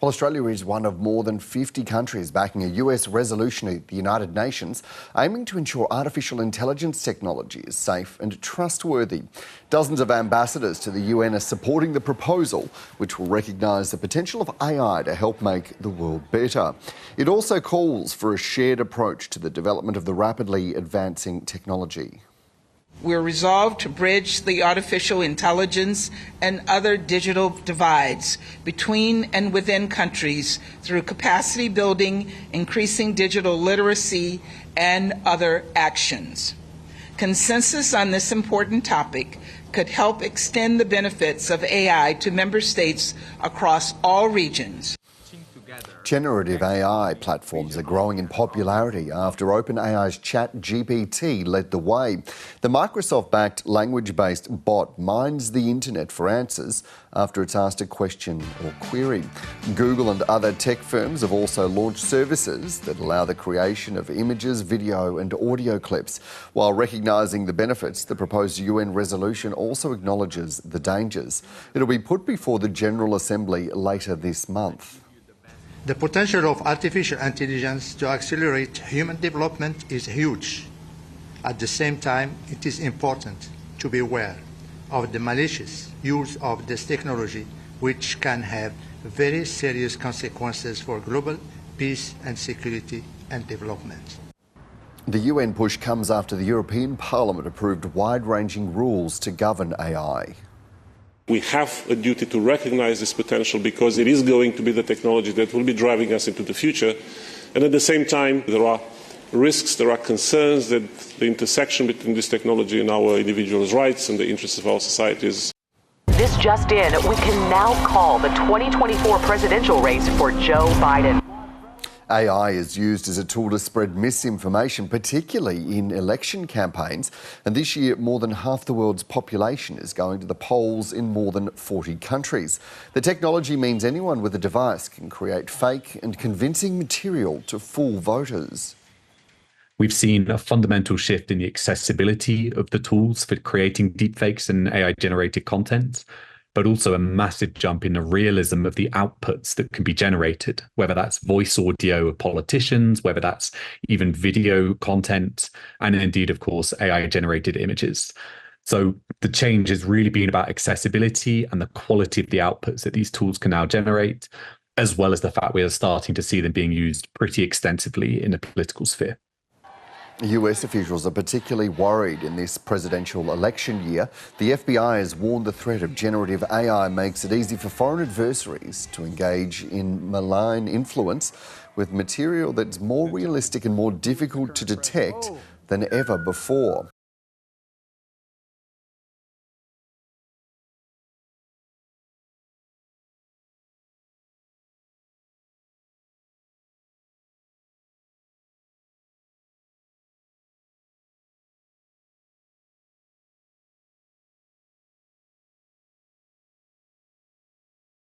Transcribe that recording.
Well, Australia is one of more than 50 countries backing a US resolution at the United Nations aiming to ensure artificial intelligence technology is safe and trustworthy. Dozens of ambassadors to the UN are supporting the proposal, which will recognise the potential of AI to help make the world better. It also calls for a shared approach to the development of the rapidly advancing technology. We're resolved to bridge the artificial intelligence and other digital divides between and within countries through capacity building, increasing digital literacy, and other actions. Consensus on this important topic could help extend the benefits of AI to member states across all regions. Generative AI platforms are growing in popularity after OpenAI's ChatGPT led the way. The Microsoft-backed language-based bot mines the internet for answers after it's asked a question or query. Google and other tech firms have also launched services that allow the creation of images, video and audio clips. While recognising the benefits, the proposed UN resolution also acknowledges the dangers. It'll be put before the General Assembly later this month. The potential of artificial intelligence to accelerate human development is huge. At the same time, it is important to be aware of the malicious use of this technology, which can have very serious consequences for global peace and security and development. The UN push comes after the European Parliament approved wide-ranging rules to govern AI. We have a duty to recognise this potential because it is going to be the technology that will be driving us into the future. And at the same time, there are risks, there are concerns that the intersection between this technology and our individuals' rights and the interests of our societies. This just in, we can now call the 2024 presidential race for Joe Biden. AI is used as a tool to spread misinformation, particularly in election campaigns. And this year, more than half the world's population is going to the polls in more than 40 countries. The technology means anyone with a device can create fake and convincing material to fool voters. We've seen a fundamental shift in the accessibility of the tools for creating deepfakes and AI-generated content, but also a massive jump in the realism of the outputs that can be generated, whether that's voice audio of politicians, whether that's even video content, and indeed, of course, AI-generated images. So the change has really been about accessibility and the quality of the outputs that these tools can now generate, as well as the fact we are starting to see them being used pretty extensively in the political sphere. US officials are particularly worried in this presidential election year. The FBI has warned the threat of generative AI makes it easy for foreign adversaries to engage in malign influence with material that's more realistic and more difficult to detect than ever before.